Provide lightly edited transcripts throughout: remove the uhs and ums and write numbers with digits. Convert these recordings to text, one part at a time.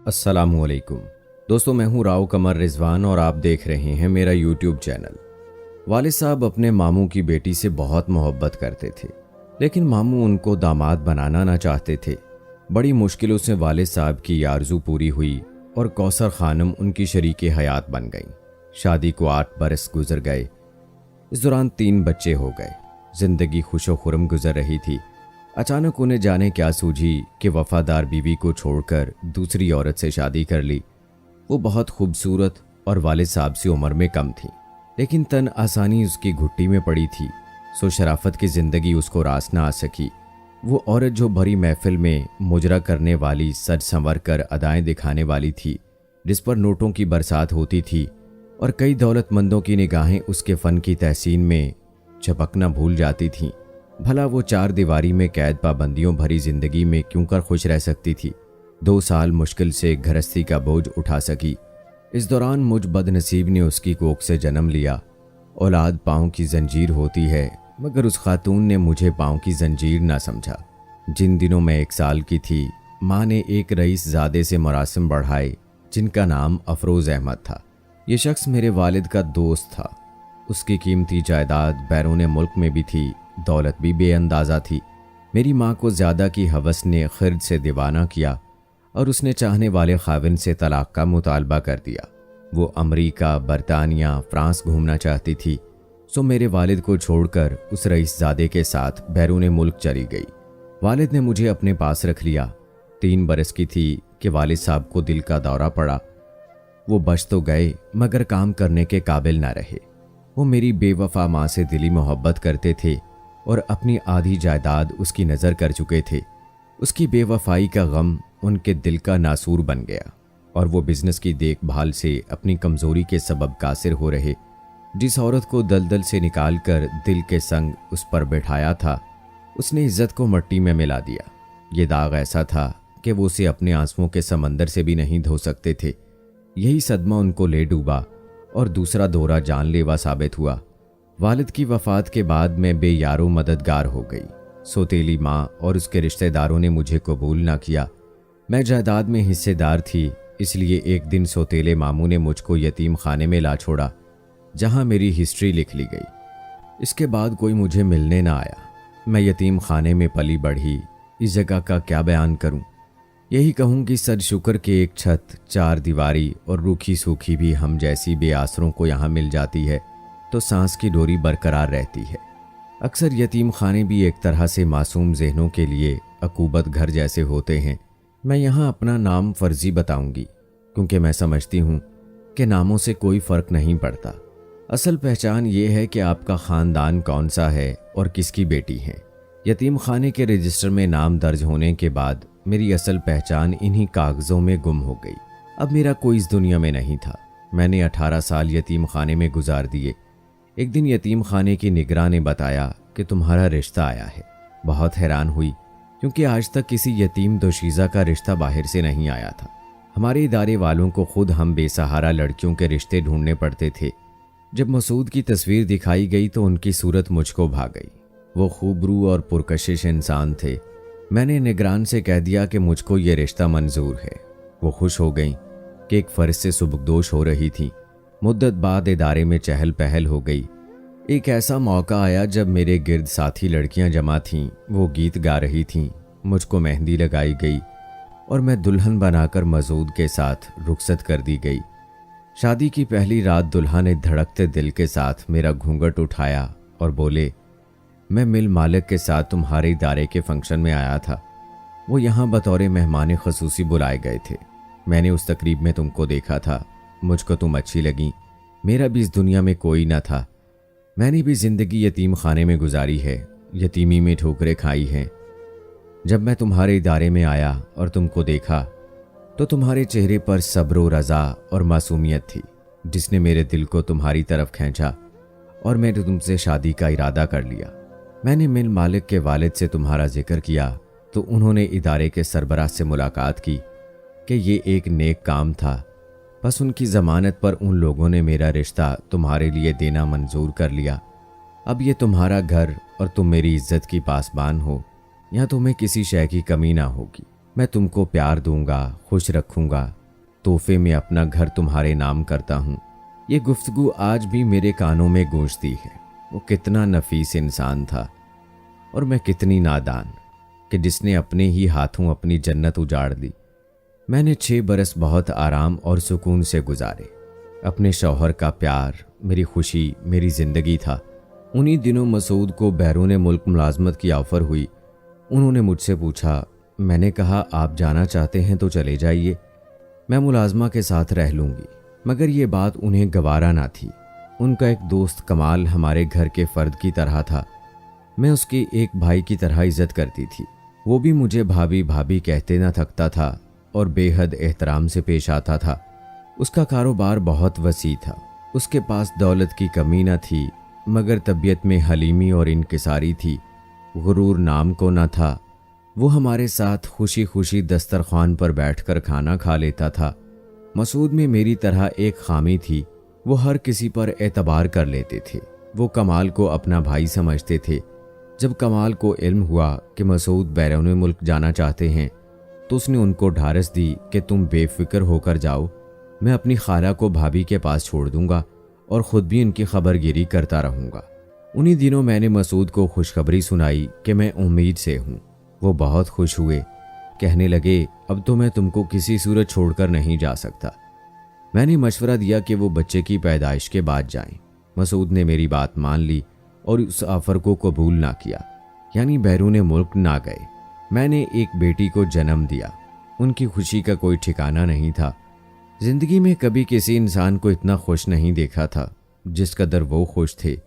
अस्सलामुअलैकुम दोस्तों, मैं हूं राव कमर रिजवान और आप देख रहे हैं मेरा यूट्यूब चैनल। वालिद साहब अपने मामू की बेटी से बहुत मोहब्बत करते थे, लेकिन मामू उनको दामाद बनाना ना चाहते थे। बड़ी मुश्किलों से वालिद साहब की आरज़ू पूरी हुई और कौसर खानम उनकी शरीके हयात बन गई। शादी को 8 बरस गुजर गए। इस दौरान 3 बच्चे हो गए। जिंदगी खुशो खुरम गुजर रही थी। अचानक उन्हें जाने क्या सूझी कि वफादार बीवी को छोड़कर दूसरी औरत से शादी कर ली। वो बहुत खूबसूरत और वालिद साहब से उम्र में कम थी, लेकिन तन आसानी उसकी घुट्टी में पड़ी थी, सो शराफत की जिंदगी उसको रास ना आ सकी। वो औरत जो भरी महफिल में मुजरा करने वाली, सज संवर कर अदाएं दिखाने वाली थी, जिस पर नोटों की बरसात होती थी और कई दौलतमंदों की निगाहें उसके फ़न की तहसीन में झपकना भूल जाती थीं। भला वो 4 दीवारी में कैद पाबंदियों भरी जिंदगी में क्यों कर खुश रह सकती थी। 2 साल मुश्किल से गृहस्थी का बोझ उठा सकी। इस दौरान मुझ बदनसीब ने उसकी कोख से जन्म लिया। औलाद पाँव की जंजीर होती है, मगर उस खातून ने मुझे पाँव की जंजीर ना समझा। जिन दिनों में 1 साल की थी, माँ ने एक रईस ज़ादे से मरासिम बढ़ाए, जिनका नाम अफरोज़ अहमद था। ये शख्स मेरे वालिद का दोस्त था। उसकी कीमती जायदाद बैरून मुल्क में भी थी, दौलत भी बेअंदाज़ा थी। मेरी माँ को ज़्यादा की हवस ने खिरद से दीवाना किया और उसने चाहने वाले खाविन से तलाक का मुतालबा कर दिया। वो अमरीका, बरतानिया, फ्रांस घूमना चाहती थी, सो मेरे वालिद को छोड़कर उस रईसज़ादे के साथ बैरून मुल्क चली गई। वालिद ने मुझे अपने पास रख लिया। 3 बरस की थी कि वालिद साहब को दिल का दौरा पड़ा। वो बच तो गए, मगर काम करने के काबिल ना रहे। वो मेरी बेवफा माँ से दिली मोहब्बत करते थे और अपनी आधी जायदाद उसकी नज़र कर चुके थे। उसकी बेवफाई का गम उनके दिल का नासूर बन गया और वो बिजनेस की देखभाल से अपनी कमज़ोरी के सबब कासिर हो रहे। जिस औरत को दलदल से निकाल कर दिल के संग उस पर बैठाया था, उसने इज्जत को मिट्टी में मिला दिया। ये दाग ऐसा था कि वो उसे अपने आंसुओं के समंदर से भी नहीं धो सकते थे। यही सदमा उनको ले डूबा और दूसरा दौरा जानलेवा साबित हुआ। वालिद की वफ़ात के बाद मैं बेयारो मददगार हो गई। सौतेली माँ और उसके रिश्तेदारों ने मुझे कबूल ना किया। मैं जायदाद में हिस्सेदार थी, इसलिए एक दिन सौतेले मामू ने मुझको यतीम खाने में ला छोड़ा, जहाँ मेरी हिस्ट्री लिख ली गई। इसके बाद कोई मुझे मिलने ना आया। मैं यतीम खाने में पली बढ़ी। इस जगह का क्या बयान करूं? यही कहूं कि सद शुक्र के एक छत, 4 दीवारी और रूखी सूखी भी हम जैसी बेआसरों को यहाँ मिल जाती है तो सांस की डोरी बरकरार रहती है। अक्सर यतीम खाने भी एक तरह से मासूम जहनों के लिए अकूबत घर जैसे होते हैं। मैं यहाँ अपना नाम फर्जी बताऊंगी, क्योंकि मैं समझती हूँ कि नामों से कोई फ़र्क नहीं पड़ता। असल पहचान ये है कि आपका ख़ानदान कौन सा है और किसकी बेटी है। यतीम खाने के रजिस्टर में नाम दर्ज होने के बाद मेरी असल पहचान इन्हीं कागज़ों में गुम हो गई। अब मेरा कोई इस दुनिया में नहीं था। मैंने 18 साल यतीम खाने में गुजार दिए। एक दिन यतीम खाने की निगरान ने बताया कि तुम्हारा रिश्ता आया है। बहुत हैरान हुई, क्योंकि आज तक किसी यतीम दोशीज़ा का रिश्ता बाहर से नहीं आया था। हमारे इदारे वालों को खुद हम बेसहारा लड़कियों के रिश्ते ढूंढने पड़ते थे। जब मसूद की तस्वीर दिखाई गई तो उनकी सूरत मुझको भा गई। वो खूबरू और पुरकशिश इंसान थे। मैंने निगरान से कह दिया कि मुझको ये रिश्ता मंजूर है। वो खुश हो गई कि एक फ़र्ज से सुबकदोश हो रही थी। मुद्दत बाद इदारे में चहल पहल हो गई। एक ऐसा मौका आया जब मेरे गिर्द साथी लड़कियां जमा थीं। वो गीत गा रही थीं। मुझको मेहंदी लगाई गई और मैं दुल्हन बनाकर मसूद के साथ रुखसत कर दी गई। शादी की पहली रात दुल्हा ने धड़कते दिल के साथ मेरा घूंघट उठाया और बोले, मैं मिल मालिक के साथ तुम्हारे इदारे के फंक्शन में आया था। वो यहाँ बतौर मेहमान खसूसी बुलाए गए थे। मैंने उस तकरीब में तुमको देखा था। मुझको तुम अच्छी लगी। मेरा भी इस दुनिया में कोई ना था। मैंने भी ज़िंदगी यतीम खाने में गुजारी है, यतीमी में ठोकरें खाई हैं। जब मैं तुम्हारे इदारे में आया और तुमको देखा तो तुम्हारे चेहरे पर सब्र व रज़ा और मासूमियत थी, जिसने मेरे दिल को तुम्हारी तरफ खींचा और मैंने तुमसे शादी का इरादा कर लिया। मैंने मिल मालिक के वालिद से तुम्हारा जिक्र किया तो उन्होंने इदारे के सरबराह से मुलाकात की कि ये एक नेक काम था। बस उनकी ज़मानत पर उन लोगों ने मेरा रिश्ता तुम्हारे लिए देना मंजूर कर लिया। अब ये तुम्हारा घर और तुम मेरी इज्जत की पासबान हो। यहाँ तुम्हें किसी शय की कमी ना होगी। मैं तुमको प्यार दूंगा, खुश रखूंगा, तोहफे में अपना घर तुम्हारे नाम करता हूँ। ये गुफ्तगू आज भी मेरे कानों में गूंजती है। वो कितना नफीस इंसान था और मैं कितनी नादान कि जिसने अपने ही हाथों अपनी जन्नत उजाड़ दी। मैंने 6 बरस बहुत आराम और सुकून से गुजारे। अपने शौहर का प्यार मेरी खुशी, मेरी ज़िंदगी था। उन्हीं दिनों मसूद को बैरून मुल्क मुलाजमत की ऑफ़र हुई। उन्होंने मुझसे पूछा। मैंने कहा, आप जाना चाहते हैं तो चले जाइए, मैं मुलाजमा के साथ रह लूँगी। मगर ये बात उन्हें गवारा ना थी। उनका एक दोस्त कमाल हमारे घर के फ़र्द की तरह था। मैं उसके एक भाई की तरह इज़्ज़त करती थी। वो भी मुझे भाभी भाभी कहते ना थकता था और बेहद एहतराम से पेश आता था। उसका कारोबार बहुत वसी था। उसके पास दौलत की कमी न थी, मगर तबीयत में हलीमी और इनकिसारी थी। गुरूर नाम को न था। वो हमारे साथ खुशी खुशी दस्तरखान पर बैठकर खाना खा लेता था। मसूद में मेरी तरह एक खामी थी, वो हर किसी पर एतबार कर लेते थे। वो कमाल को अपना भाई समझते थे। जब कमाल को इल्म हुआ कि मसूद बैरून मुल्क जाना चाहते हैं तो उसने उनको ढारस दी कि तुम बेफिक्र होकर जाओ, मैं अपनी खाला को भाभी के पास छोड़ दूंगा और ख़ुद भी इनकी खबरगिरी करता रहूँगा। उन्हीं दिनों मैंने मसूद को खुशखबरी सुनाई कि मैं उम्मीद से हूँ। वो बहुत खुश हुए, कहने लगे, अब तो मैं तुमको किसी सूरत छोड़कर नहीं जा सकता। मैंने मशवरा दिया कि वो बच्चे की पैदाइश के बाद जाएं। मसूद ने मेरी बात मान ली और उस ऑफ़र को कबूल ना किया, यानी बैरून मुल्क ना गए। मैंने एक बेटी को जन्म दिया। उनकी खुशी का कोई ठिकाना नहीं था। जिंदगी में कभी किसी इंसान को इतना खुश नहीं देखा था जिस कदर वो खुश थे।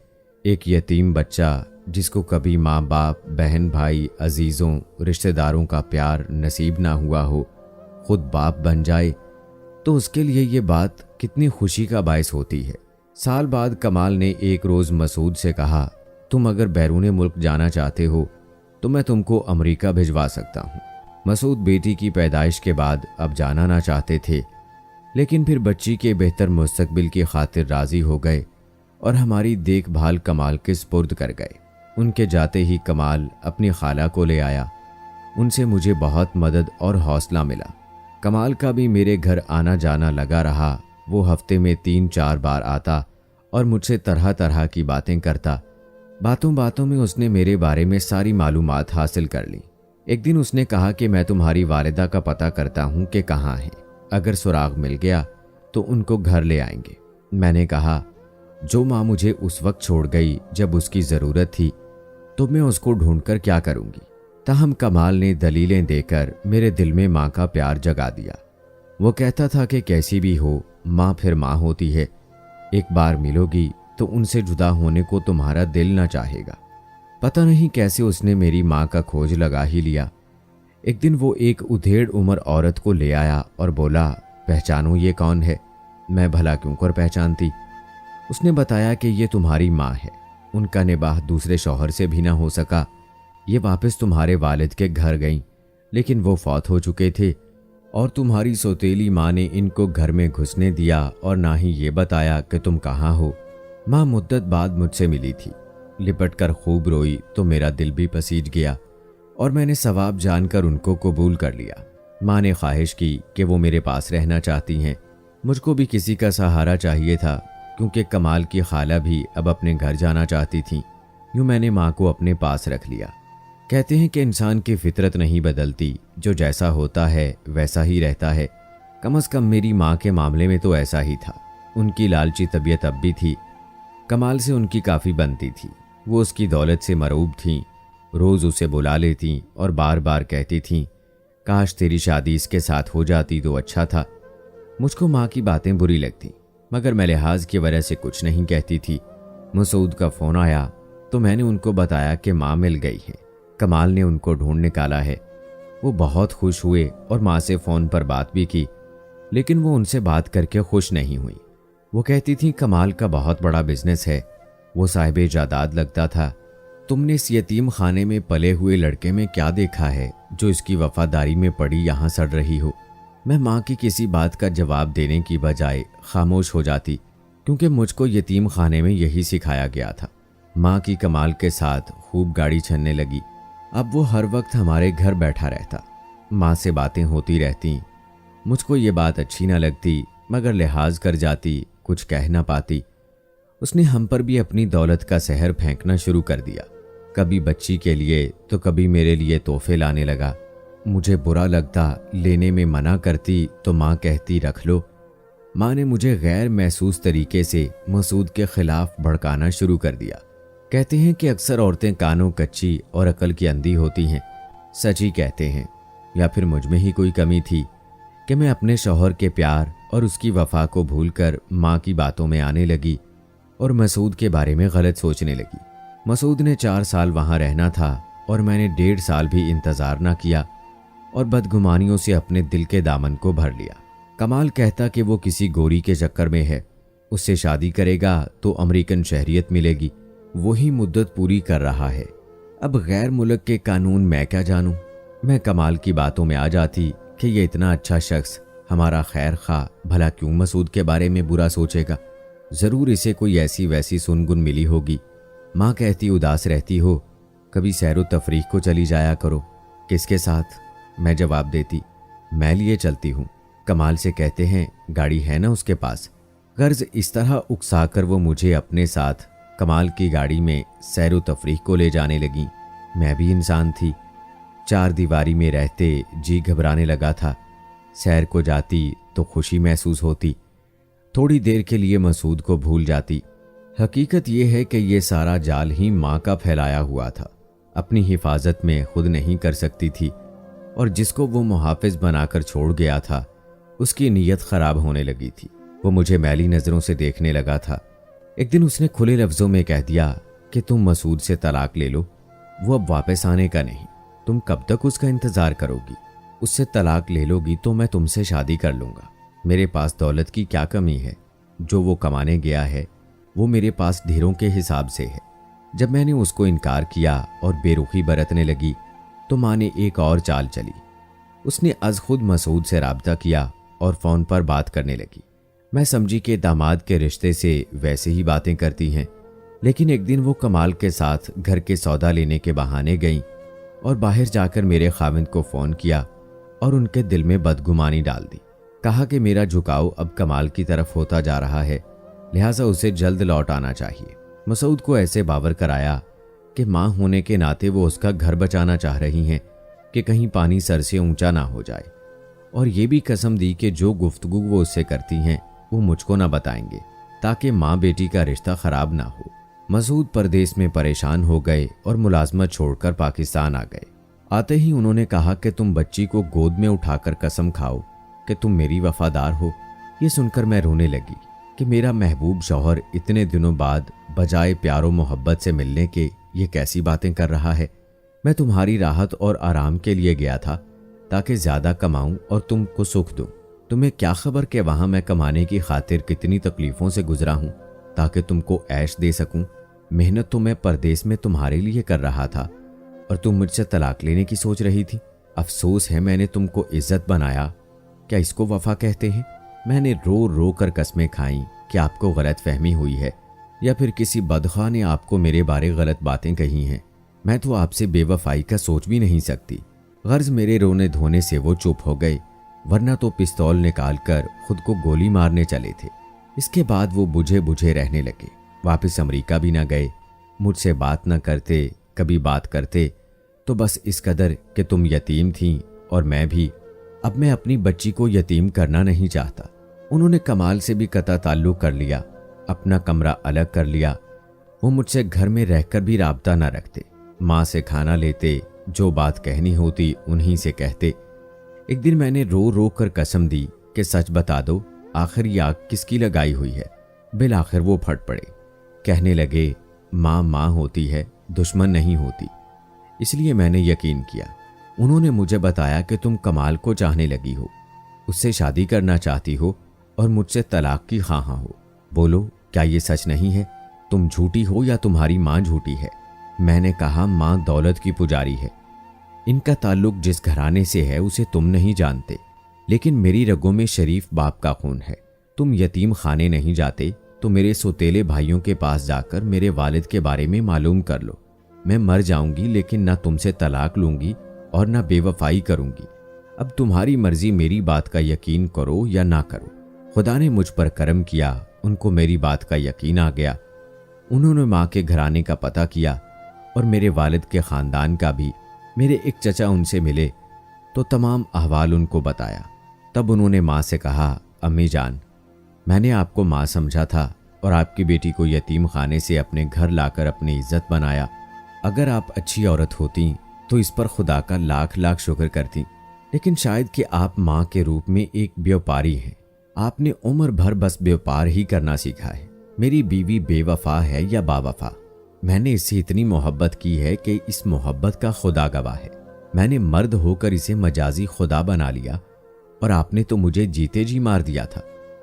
एक यतीम बच्चा जिसको कभी माँ बाप, बहन भाई, अजीज़ों, रिश्तेदारों का प्यार नसीब ना हुआ हो, खुद बाप बन जाए तो उसके लिए ये बात कितनी खुशी का बायस होती है। साल बाद कमाल ने एक रोज़ मसूद से कहा, तुम अगर बैरून मुल्क जाना चाहते हो तो मैं तुमको अमेरिका भिजवा सकता हूँ। मसूद बेटी की पैदाइश के बाद अब जाना ना चाहते थे, लेकिन फिर बच्ची के बेहतर मुस्तकबिल की खातिर राज़ी हो गए और हमारी देखभाल कमाल के सुपुर्द कर गए। उनके जाते ही कमाल अपनी खाला को ले आया। उनसे मुझे बहुत मदद और हौसला मिला। कमाल का भी मेरे घर आना जाना लगा रहा। वो हफ्ते में 3-4 बार आता और मुझसे तरह तरह की बातें करता। बातों बातों में उसने मेरे बारे में सारी मालूमात हासिल कर ली। एक दिन उसने कहा कि मैं तुम्हारी वालिदा का पता करता हूँ कि कहाँ है, अगर सुराग मिल गया तो उनको घर ले आएंगे। मैंने कहा, जो माँ मुझे उस वक्त छोड़ गई जब उसकी ज़रूरत थी, तो मैं उसको ढूंढकर क्या करूँगी। ताहम कमाल ने दलीलें देकर मेरे दिल में माँ का प्यार जगा दिया। वो कहता था कि कैसी भी हो, माँ फिर माँ होती है। एक बार मिलोगी तो उनसे जुदा होने को तुम्हारा दिल ना चाहेगा। पता नहीं कैसे उसने मेरी माँ का खोज लगा ही लिया। एक दिन वो एक उधेड़ उम्र औरत को ले आया और बोला, पहचानो ये कौन है। मैं भला क्यों कर पहचानती। उसने बताया कि ये तुम्हारी माँ है। उनका निबाह दूसरे शौहर से भी ना हो सका। ये वापस तुम्हारे वालिद के घर गईं, लेकिन वो फौत हो चुके थे और तुम्हारी सौतेली माँ ने इनको घर में घुसने दिया और ना ही ये बताया कि तुम कहाँ हो। माँ मुद्दत बाद मुझसे मिली थी। लिपट कर खूब रोई तो मेरा दिल भी पसीज गया और मैंने सवाब जानकर उनको कबूल कर लिया। माँ ने ख्वाहिश की कि वो मेरे पास रहना चाहती हैं। मुझको भी किसी का सहारा चाहिए था, क्योंकि कमाल की खाला भी अब अपने घर जाना चाहती थी। यूँ मैंने माँ को अपने पास रख लिया। कहते हैं कि इंसान की फितरत नहीं बदलती, जो जैसा होता है वैसा ही रहता है। कम से कम मेरी माँ के मामले में तो ऐसा ही था। उनकी लालची तबीयत अब भी थी। कमाल से उनकी काफ़ी बनती थी। वो उसकी दौलत से मरूब थीं। रोज़ उसे बुला लेती और बार बार कहती थीं, काश तेरी शादी इसके साथ हो जाती तो अच्छा था। मुझको माँ की बातें बुरी लगती, मगर मैं लिहाज की वजह से कुछ नहीं कहती थी। मसूद का फ़ोन आया तो मैंने उनको बताया कि माँ मिल गई है, कमाल ने उनको ढूंढ निकाला है। वो बहुत खुश हुए और माँ से फ़ोन पर बात भी की, लेकिन वो उनसे बात करके खुश नहीं हुई। वो कहती थी, कमाल का बहुत बड़ा बिजनेस है, वो साहिबे जादाद लगता था। तुमने इस यतीम खाने में पले हुए लड़के में क्या देखा है जो इसकी वफादारी में पड़ी यहाँ सड़ रही हो। मैं माँ की किसी बात का जवाब देने की बजाय खामोश हो जाती, क्योंकि मुझको यतीम खाने में यही सिखाया गया था। माँ की कमाल के साथ खूब गाड़ी छनने लगी। अब वो हर वक्त हमारे घर बैठा रहता। माँ से बातें होती रहती। मुझको ये बात अच्छी ना लगती, मगर लिहाज कर जाती, कुछ कह ना पाती। उसने हम पर भी अपनी दौलत का सहर फेंकना शुरू कर दिया। कभी बच्ची के लिए तो कभी मेरे लिए तोहफे लाने लगा। मुझे बुरा लगता, लेने में मना करती तो माँ कहती रख लो। माँ ने मुझे गैर महसूस तरीके से मसूद के खिलाफ भड़काना शुरू कर दिया। कहते हैं कि अक्सर औरतें कानों कच्ची और अकल की अंधी होती हैं। सच ही कहते हैं, या फिर मुझ में ही कोई कमी थी कि मैं अपने शौहर के प्यार और उसकी वफा को भूलकर माँ की बातों में आने लगी और मसूद के बारे में गलत सोचने लगी। मसूद ने 4 साल वहाँ रहना था और मैंने 1.5 साल भी इंतज़ार ना किया और बदगुमानियों से अपने दिल के दामन को भर लिया। कमाल कहता कि वो किसी गोरी के चक्कर में है, उससे शादी करेगा तो अमेरिकन शहरियत मिलेगी, वही मुद्दत पूरी कर रहा है। अब गैर मुल्क के कानून मैं क्या जानूं। मैं कमाल की बातों में आ जाती कि ये इतना अच्छा शख्स, हमारा खैर खा, भला क्यों मसूद के बारे में बुरा सोचेगा। ज़रूर इसे कोई ऐसी वैसी सुनगुन मिली होगी। माँ कहती उदास रहती हो, कभी सैरो तफरीक को चली जाया करो। किसके साथ? मैं जवाब देती, मैं लिए चलती हूँ। कमाल से कहते हैं गाड़ी है ना उसके पास। गर्ज इस तरह उकसाकर वो मुझे अपने साथ कमाल की गाड़ी में सैरो तफरीक को ले जाने लगी। मैं भी इंसान थी। 4 दीवारी में रहते जी घबराने लगा था। सैर को जाती तो खुशी महसूस होती, थोड़ी देर के लिए मसूद को भूल जाती। हकीकत यह है कि यह सारा जाल ही माँ का फैलाया हुआ था। अपनी हिफाजत में खुद नहीं कर सकती थी और जिसको वो मुहाफिज बनाकर छोड़ गया था उसकी नीयत खराब होने लगी थी। वो मुझे मैली नज़रों से देखने लगा था। एक दिन उसने खुले लफ्ज़ों में कह दिया कि तुम मसूद से तलाक ले लो, वो अब वापस आने का नहीं। तुम कब तक उसका इंतज़ार करोगी? उससे तलाक ले लोगी तो मैं तुमसे शादी कर लूँगा। मेरे पास दौलत की क्या कमी है? जो वो कमाने गया है वो मेरे पास ढेरों के हिसाब से है। जब मैंने उसको इनकार किया और बेरुखी बरतने लगी तो माँ ने एक और चाल चली। उसने अज खुद मसूद से राब्ता किया और फ़ोन पर बात करने लगी। मैं समझी कि दामाद के रिश्ते से वैसे ही बातें करती हैं, लेकिन एक दिन वो कमाल के साथ घर के सौदा लेने के बहाने गईं और बाहर जाकर मेरे खाविंद को फ़ोन किया और उनके दिल में बदगुमानी डाल दी। कहा कि मेरा झुकाव अब कमाल की तरफ होता जा रहा है, लिहाजा उसे जल्द लौट आना चाहिए। मसूद को ऐसे बावर कराया कि माँ होने के नाते वो उसका घर बचाना चाह रही हैं कि कहीं पानी सर से ऊंचा ना हो जाए, और ये भी कसम दी कि जो गुफ्तगू वो उससे करती हैं वो मुझको ना बताएंगे ताकि माँ बेटी का रिश्ता खराब ना हो। मसूद परदेश में परेशान हो गए और मुलाजमत छोड़कर पाकिस्तान आ गए। आते ही उन्होंने कहा कि तुम बच्ची को गोद में उठाकर कसम खाओ कि तुम मेरी वफादार हो। ये सुनकर मैं रोने लगी कि मेरा महबूब शौहर इतने दिनों बाद बजाय प्यारो मोहब्बत से मिलने के ये कैसी बातें कर रहा है। मैं तुम्हारी राहत और आराम के लिए गया था ताकि ज़्यादा कमाऊं और तुमको सुख दूं। तुम्हें क्या खबर कि वहाँ मैं कमाने की खातिर कितनी तकलीफ़ों से गुजरा हूँ ताकि तुमको ऐश दे सकूं। मेहनत तो मैं परदेश में तुम्हारे लिए कर रहा था और तुम मुझसे तलाक लेने की सोच रही थी। अफसोस है मैंने तुमको इज्जत बनाया। क्या इसको वफा कहते हैं? मैंने रो रो कर कस्में खाईं कि आपको गलत फहमी हुई है या फिर किसी बदखा ने आपको मेरे बारे गलत बातें कही हैं। मैं तो आपसे बेवफाई का सोच भी नहीं सकती। गर्ज मेरे रोने धोने से वो चुप हो गए, वरना तो पिस्तौल निकाल कर खुद को गोली मारने चले थे। इसके बाद वो बुझे बुझे रहने लगे। वापस अमेरिका भी ना गए, मुझसे बात ना करते। कभी बात करते तो बस इस कदर कि तुम यतीम थीं और मैं भी। अब मैं अपनी बच्ची को यतीम करना नहीं चाहता। उन्होंने कमाल से भी कता ताल्लुक कर लिया, अपना कमरा अलग कर लिया। वो मुझसे घर में रहकर भी राब्ता ना रखते। माँ से खाना लेते, जो बात कहनी होती उन्हीं से कहते। एक दिन मैंने रो रो कर कसम दी कि सच बता दो, आखिर ये आग किसकी लगाई हुई है। बिल आखिर वो फट पड़े, कहने लगे माँ माँ होती है, दुश्मन नहीं होती। इसलिए मैंने यकीन किया। उन्होंने मुझे बताया कि तुम कमाल को चाहने लगी हो, उससे शादी करना चाहती हो और मुझसे तलाक की ख़्वाह हो। बोलो क्या ये सच नहीं है? तुम झूठी हो या तुम्हारी माँ झूठी है? मैंने कहा माँ दौलत की पुजारी है। इनका ताल्लुक जिस घराने से है उसे तुम नहीं जानते, लेकिन मेरी रगों में शरीफ बाप का खून है। तुम यतीम खाने नहीं जाते तो मेरे सौतेले भाइयों के पास जाकर मेरे वालिद के बारे में मालूम कर लो। मैं मर जाऊंगी लेकिन ना तुमसे तलाक लूंगी और ना बेवफाई करूंगी। अब तुम्हारी मर्जी, मेरी बात का यकीन करो या ना करो। खुदा ने मुझ पर करम किया, उनको मेरी बात का यकीन आ गया। उन्होंने माँ के घराने का पता किया और मेरे वालिद के ख़ानदान का भी। मेरे एक चचा उनसे मिले तो तमाम अहवाल उनको बताया। तब उन्होंने माँ से कहा, अम्मी जान, मैंने आपको माँ समझा था और आपकी बेटी को यतीम खाने से अपने घर लाकर अपनी इज्जत बनाया। अगर आप अच्छी औरत होती तो इस पर खुदा का लाख लाख शुक्र करती, लेकिन शायद कि आप माँ के रूप में एक व्यापारी हैं। आपने उम्र भर बस व्यापार ही करना सीखा है। मेरी बीवी बेवफा है या बावफा, मैंने इससे इतनी मोहब्बत की है कि इस मोहब्बत का खुदा गवाह है। मैंने मर्द होकर इसे मजाजी खुदा बना लिया और आपने तो मुझे जीते जी मार दिया था।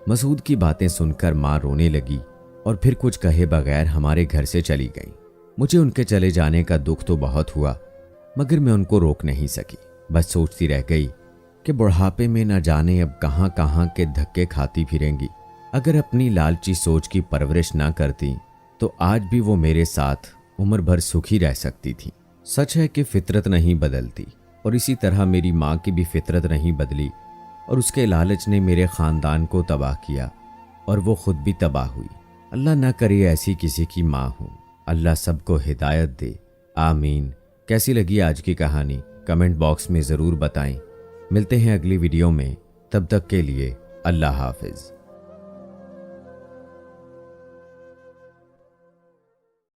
मसूद की बातें सुनकर माँ रोने लगी और फिर कुछ कहे बगैर हमारे घर से चली गई। मुझे उनके चले जाने का दुख तो बहुत हुआ, मगर मैं उनको रोक नहीं सकी। बस सोचती रह गई कि बुढ़ापे में न जाने अब कहाँ कहाँ के धक्के खाती फिरेंगी। अगर अपनी लालची सोच की परवरिश ना करती तो आज भी वो मेरे साथ उम्र भर सुखी रह सकती थी। सच है कि फितरत नहीं बदलती, और इसी तरह मेरी माँ की भी फितरत नहीं बदली और उसके लालच ने मेरे ख़ानदान को तबाह किया और वो खुद भी तबाह हुई। अल्लाह ना करे ऐसी किसी की माँ हो। अल्लाह सबको हिदायत दे, आमीन। कैसी लगी आज की कहानी कमेंट बॉक्स में ज़रूर बताएं। मिलते हैं अगली वीडियो में, तब तक के लिए अल्लाह हाफिज़।